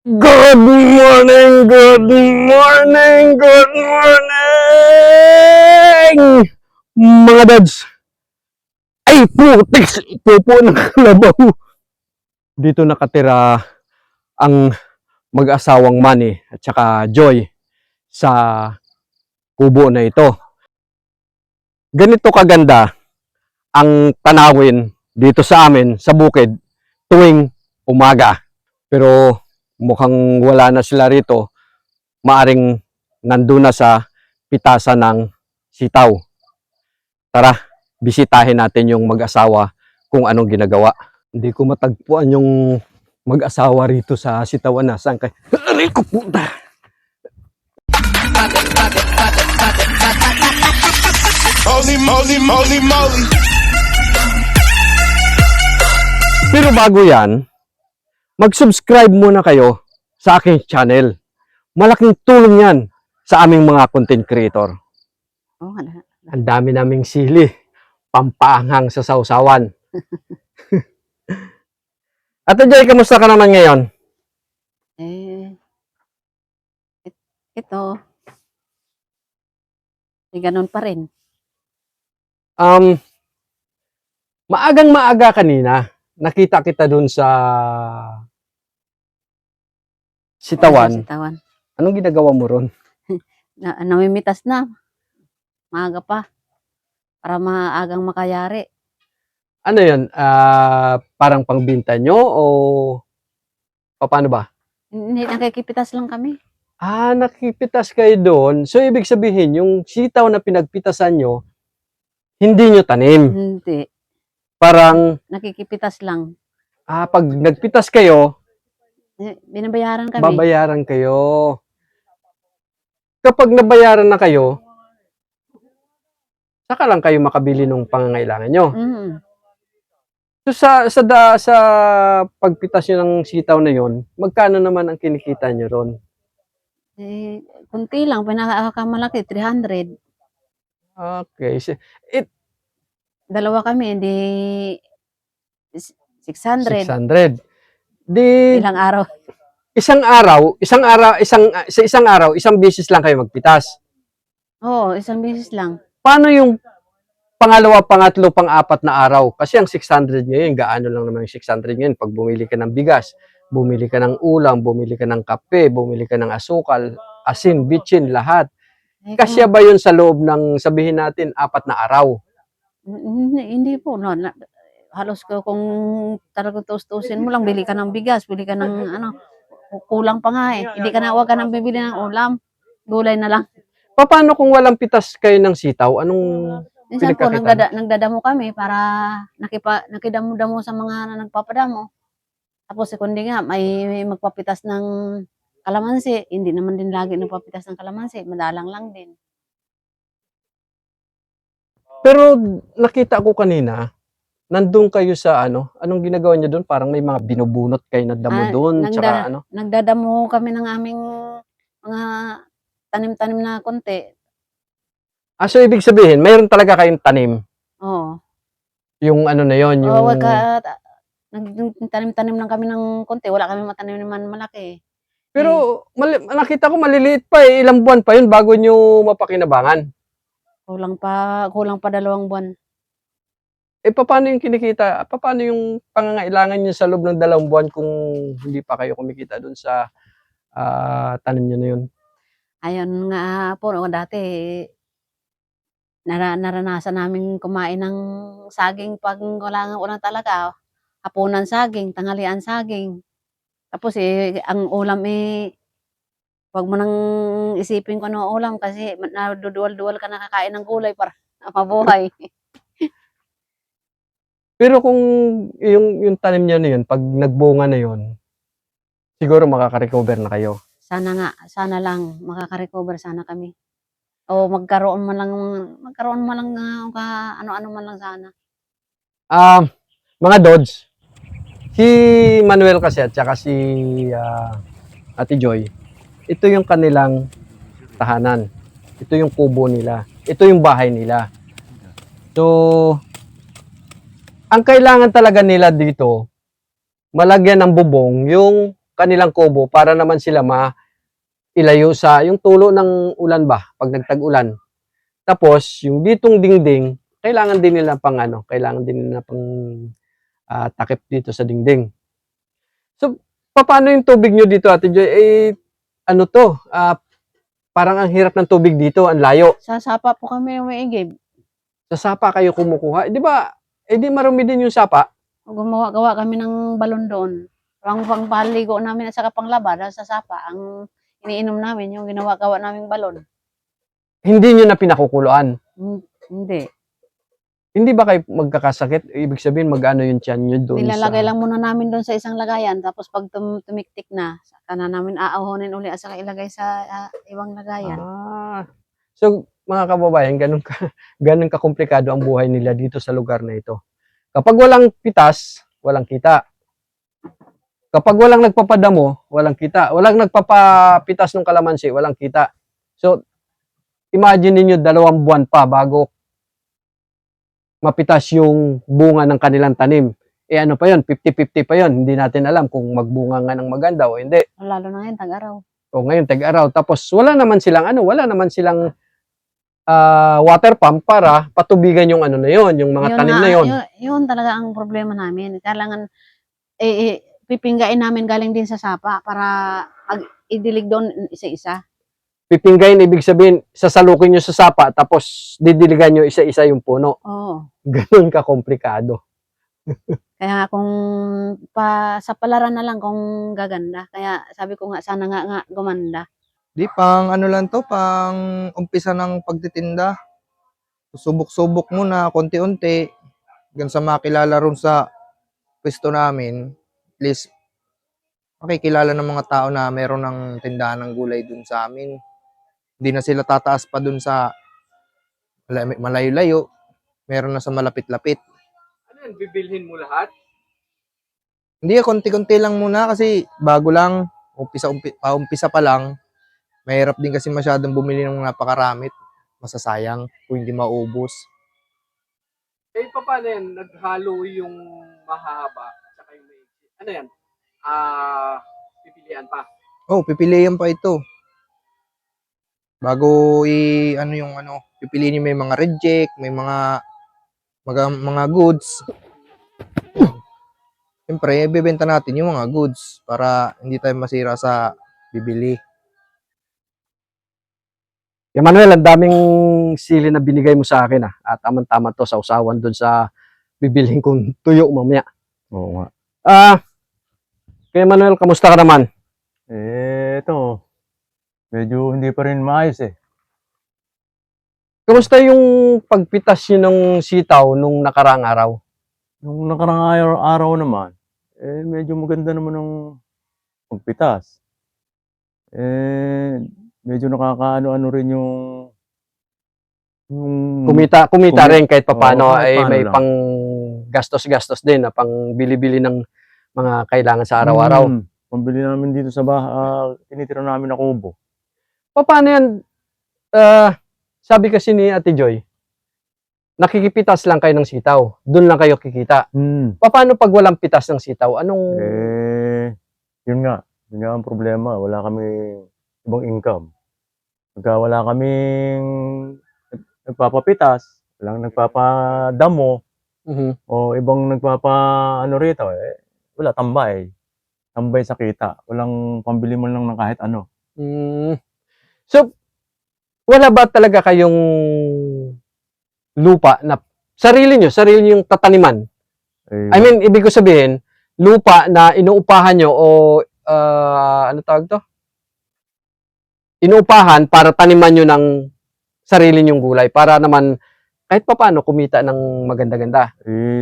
Good morning, good morning, good morning! Mga dads, ay putik, pupo ng kalabaw. Dito nakatira ang mag-asawang Manny at saka Joy sa kubo na ito. Ganito kaganda ang tanawin dito sa amin sa bukid tuwing umaga. Pero mukhang wala na sila rito. Maaring nandun na sa pitasan ng sitaw. Tara, bisitahin natin yung mag-asawa kung anong ginagawa. Hindi ko matagpuan yung mag-asawa rito sa sitawan na. Saan kay? Aray ko puta! Holy moly, moly, moly. Pero bago yan, mag-subscribe muna kayo sa aking channel. Malaking tulong yan sa aming mga content creator. Oh, wala. Ang dami naming sili, pampaanghang sa sausawan. Ate Joy, kamusta ka naman ngayon? Ito. Ganun pa rin. Maagang maaga kanina, nakita kita dun sa sitawan. Sitawan. Anong ginagawa mo ron? Namimitas na. Maaga pa. Para maagang makayari. Ano yun? Parang pangbinta nyo o paano ba? Hindi, nakikipitas lang kami. Nakipitas kayo doon. So, ibig sabihin, yung sitaw na pinagpitasan nyo, hindi nyo tanim. Hindi. Parang, Nakikipitas lang. pag nagpitas kayo, Binabayaran kami. babayaran kayo. Kapag nabayaran na kayo, saka lang kayo makabili ng pangangailangan nyo. Mm. So, sa pagpitas nyo ng sitaw na yon, magkano naman ang kinikita nyo ron? Kunti lang. Pinakamalaki, 300. Okay. Dalawa kami, hindi 600. 600. Di, Ilang araw. sa isang araw, isang beses lang kayo magpitas. Oo, isang beses lang. Paano yung pangalawa, pangatlo, pang-apat na araw? Kasi ang 600 ngayon, gaano lang naman yung 600 ngayon? Pag bumili ka ng bigas, bumili ka ng ulam, bumili ka ng kape, bumili ka ng asukal, asin, bitchin, lahat. Kasya ba yun sa loob ng, sabihin natin, 4 na araw? Hindi po. No, halos kung talagang tustusin mo lang, bili ka ng bigas, bili ka ng kulang pa nga eh. Hindi ka na, huwag ka nang bibili ng ulam. Gulay na lang. Paano kung walang pitas kayo ng sitaw? Anong Minsan po, pinagkakitaan? nagdadamo kami para nakidamo-damo sa mga nagpapadamo. Tapos kundi nga, may magpapitas ng kalamansi. Hindi naman din lagi nagpapitas ng kalamansi. Madalang lang din. Pero nakita ko kanina, nandun kayo sa anong ginagawa niyo doon? Parang may mga binubunot kayo na damo doon, tsaka Nagdadamo kami ng aming mga tanim-tanim na konti. So ibig sabihin, mayroon talaga kayong tanim. Oo. Yung na yon, yung Oo, nagtanim-tanim lang kami ng konti. Wala kami matanim naman malaki. pero nakita ko maliliit pa eh. Ilang buwan pa yun bago nyo mapakinabangan. Kulang pa 2 buwan. Paano yung kinikita? Paano yung pangangailangan nyo sa loob ng 2 buwan kung hindi pa kayo kumikita doon sa tanim nyo na yun? Ayun nga po, dati naranasan namin kumain ng saging pag walang talaga. Hapunan saging, tanghalian saging. Tapos ang ulam wag mo nang isipin kung ano ulam kasi naduduwal-duwal ka nakakain ng gulay para mabuhay. Pero kung yung tanim nyo na yun, pag nagbunga na yun, siguro makaka-recover na kayo. Sana lang makaka-recover sana kami. O magkaroon man lang ano-ano man lang sana. Mga Dodds, si Manuel kasi at saka si Ate Joy, ito yung kanilang tahanan. Ito yung kubo nila. Ito yung bahay nila. So, ang kailangan talaga nila dito, malagyan ng bubong yung kanilang kubo para naman sila ilayo sa yung tulo ng ulan ba pag nagtag-ulan. Tapos yung ditong dingding, kailangan din nila pang takip dito sa dingding. So paano yung tubig nyo dito, Ate Joy? Ano to? Parang ang hirap ng tubig dito, ang layo. Sa sapa po kami umiigib. Sa sapa kayo kumukuha. Di ba? Di marumi din yung sapa. Gumawa-gawa kami ng balon doon. Ang pangpaligo namin at saka panglaba dahil sa sapa. Ang iniinom namin, yung ginawa-gawa naming balon. Hindi nyo na pinakukuluan. Hindi. Hindi ba kayo magkakasakit? Ibig sabihin, mag-ano yung tiyan nyo doon Nilalagay lang muna namin doon sa isang lagayan. Tapos pag tumiktik na, saka na namin aahon uli at saka ilagay sa ibang lagayan. So, mga kababayan, ganun kakomplikado ang buhay nila dito sa lugar na ito. Kapag walang pitas, walang kita. Kapag walang nagpapadamo, walang kita. Walang nagpapapitas ng kalamansi, walang kita. So, imagine niyo 2 buwan pa bago mapitas yung bunga ng kanilang tanim. Ano pa yun? 50-50 pa yun. Hindi natin alam kung magbunga nga ng maganda o hindi. Lalo na ngayon, tag-araw. O ngayon, tag-araw. Tapos wala naman silang water pump para patubigan yung ano na yun, yung mga tanim na yun. Yun talaga ang problema namin. Kailangan pipinggain namin galing din sa sapa para idilig doon isa-isa. Pipinggain, ibig sabihin, sasalukin nyo sa sapa, tapos didiligan nyo isa-isa yung puno. Oo. Ganun ka-komplikado. Kaya kung sa palaran na lang kung gaganda. Kaya sabi ko nga, sana nga gumanda. Di, pang ano lang to, pang umpisa ng pagtitinda. Subok-subok muna, konti-unti. Hanggang sa makilala ron sa pwesto namin. At least, makikilala ng mga tao na meron ng tindahan ng gulay dun sa amin. Hindi na sila tataas pa dun sa malayo-layo. Meron na sa malapit-lapit. Ano yan, bibilhin mo lahat? Hindi, konti-konti lang muna kasi bago lang, umpisa pa lang. Mahirap din kasi masyadong bumili ng napakaramit. Masasayang kung hindi maubos. Paano yan? Naghalo yung mahahaba at yung maiksi. Ano yan? Pipilian pa. Oh, pipilian pa ito. Bago pipiliin niyo may mga reject, may mga goods. Siyempre, bebenta natin yung mga goods para hindi tayo masira sa bibili. Manuel, ang daming sili na binigay mo sa akin at tama-tama to sa usawan doon sa bibilhin kong tuyo mamaya. Oo nga. Kaya Manuel, kamusta ka naman? Ito. Medyo hindi pa rin maayos eh. Kamusta yung pagpitas nyo ng sitaw nung nakaraang araw? Nung nakarang araw naman, medyo maganda naman ng pagpitas. Medyo nakakaano-ano rin yung Kumita rin kahit papaano ay paano may lang. pang gastos-gastos din na pang bili-bili ng mga kailangan sa araw-araw. Pambili namin dito sa bahay, tinitira namin na kubo. Paano yan? Sabi kasi ni Ate Joy, nakikipitas lang kayo ng sitaw. Doon lang kayo kikita. Paano pag walang pitas ng sitaw? Yun nga ang problema. Wala kami ibang income. Pagka wala kaming nagpapapitas, walang nagpapadamo, o ibang nagpapaano rito, wala, tambay. Tambay sa kita. Walang pambili mo lang ng kahit ano. So, wala ba talaga kayong lupa na sarili nyo yung tataniman? I mean, ibig ko sabihin, lupa na inuupahan nyo o ano tawag to? Inuupahan para taniman nyo ng sarili nyong gulay para naman kahit papaano kumita ng maganda-ganda.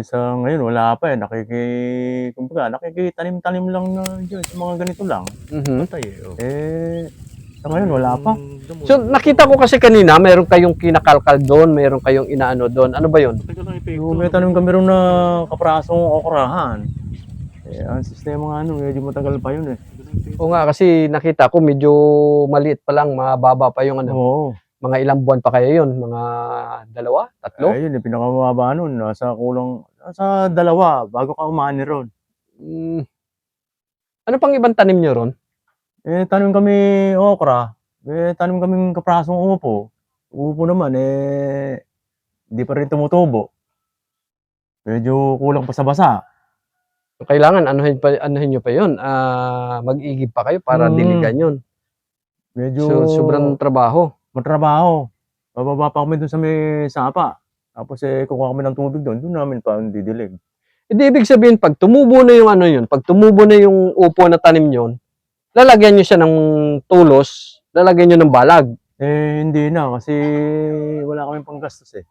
Sa ngayon, wala pa eh. Nakikitanim-tanim lang na dyan sa mga ganito lang. Sa ngayon, wala pa. So, nakita ko kasi kanina, meron kayong kinakalkal doon, meron kayong inaano doon. Ano ba yun? May tanim kami rin na kaprasong okrahan. Ang sistema nga medyo matagal pa yun eh. Oo nga, kasi nakita ko medyo maliit pa lang, mababa pa yung ano. Oo. Mga ilang buwan pa kaya yun? Mga 2, 3? Ayun, pinakamababa nun. Nasa 2 bago ka umani ron. Ano pang ibang tanim nyo ron? Tanim kami okra, tanim kaming kaprasong upo. Upo naman, hindi pa rin tumutubo. Medyo kulang pa sa basa. Kailangan anuhin nyo pa yun. Mag-igib pa kayo para diligan yun. Medyo So, sobrang trabaho. matrabaho. Bababa pa kami dun sa may sapa. Tapos kukuha kami ng tubig doon namin pa didilig. Hindi ibig sabihin, pag tumubo na yung ano yun, pag tumubo na yung upo na tanim yun, lalagyan nyo siya ng tulos, lalagyan nyo ng balag. Hindi na kasi wala kaming panggastos eh.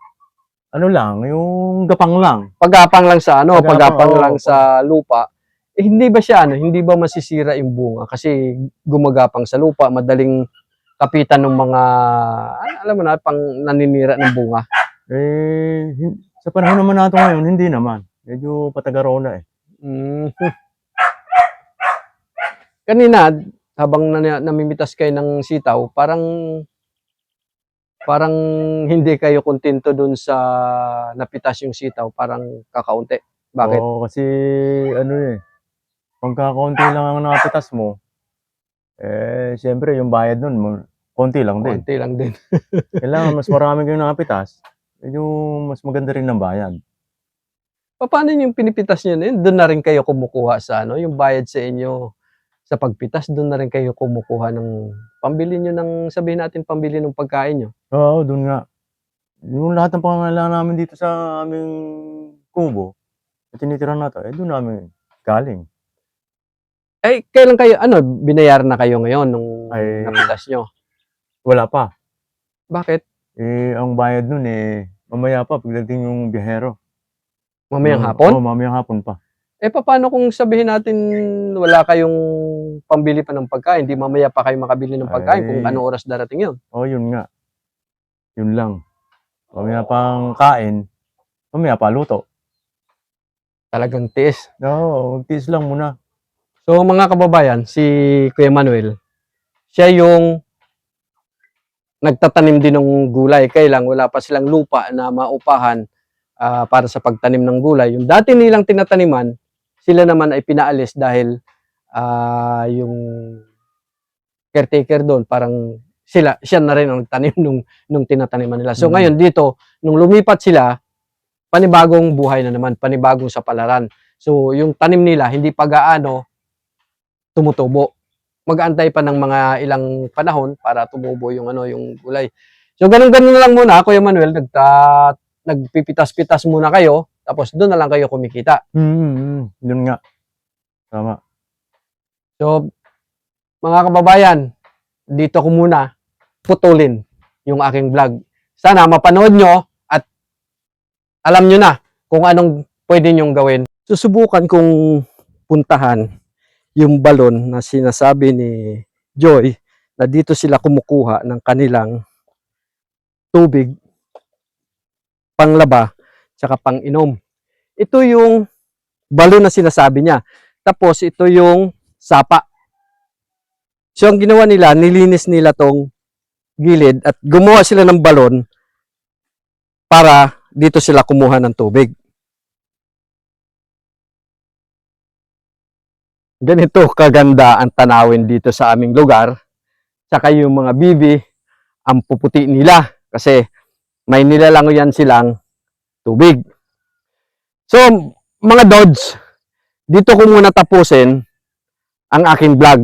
Ano lang, yung gapang lang. Pagapang lang sa ano, pagapang Oo, lang sa lupa. Hindi ba siya hindi ba masisira yung bunga kasi gumagapang sa lupa, madaling kapitan ng mga alam mo na pang naninira ng bunga. Sa panahon naman natin ngayon, hindi naman. Medyo patagaraw na eh. Mm. Kanina habang namimitas kayo ng sitaw, parang hindi kayo kontento dun sa napitas yung sitaw, parang kakaunti. Bakit? Oo, kasi ano pagka konti lang ang napitas mo, siyempre yung bayad nun, konti lang din. Konti lang din. Kailangan mas marami kayong napitas, medyo mas maganda rin ng bayad. Paano yung pinipitas nyo na yun? Doon na rin kayo kumukuha sa yung bayad sa inyo sa pagpitas, doon na rin kayo kumukuha ng pambili nyo ng, sabihin natin, pambili ng pagkain nyo. Oo, dun nga. Yung lahat ng pangangailangan namin dito sa aming kubo, na tinitira natin, doon namin galing. Kailan kayo, binayaran na kayo ngayon nung Ay, napitas nyo? wala pa. Bakit? Ang bayad nun mamaya pa, pagdating yung biyahero. Mamayang hapon? Oo, mamayang hapon pa. Paano kung sabihin natin wala kayong pambili pa ng pagkain, di mamaya pa kayo makabili ng pagkain kung anong oras darating yun? Oo, yun nga. Yun lang. Mamaya pang kain, mamaya pa luto. Talagang tiis. Oo, magtiis lang muna. So mga kababayan, si Kuya Manuel, siya yung nagtatanim din ng gulay. Kailang wala pa silang lupa na maupahan para sa pagtanim ng gulay. Yung dati nilang tinataniman, sila naman ay pinaalis dahil yung caretaker doon, parang siya na rin ang nagtanim nung tinataniman nila. So ngayon dito, nung lumipat sila, panibagong buhay na naman, panibagong sapalaran. So yung tanim nila, hindi pa gaano tumutubo. Mag-aantay pa ng mga ilang panahon para tumubo yung yung gulay. So ganun-ganun na lang muna, Kuya Manuel, nagpipitas-pitas muna kayo, tapos doon na lang kayo kumikita. Yun nga. Tama. So, mga kababayan, dito ko muna putulin yung aking vlog. Sana mapanood nyo at alam nyo na kung anong pwede nyong gawin. Susubukan kong puntahan yung balon na sinasabi ni Joy na dito sila kumukuha ng kanilang tubig panglaba, tsaka pang-inom. Ito yung balon na sinasabi niya. Tapos ito yung sapa. So ang ginawa nila, nilinis nila tong gilid at gumawa sila ng balon para dito sila kumuha ng tubig. Ganito kaganda ang tanawin dito sa aming lugar. Tsaka yung mga bibi, ang puputi nila kasi may nilalangoy yan silang tubig. So, mga Dods, dito ko muna tapusin ang aking vlog.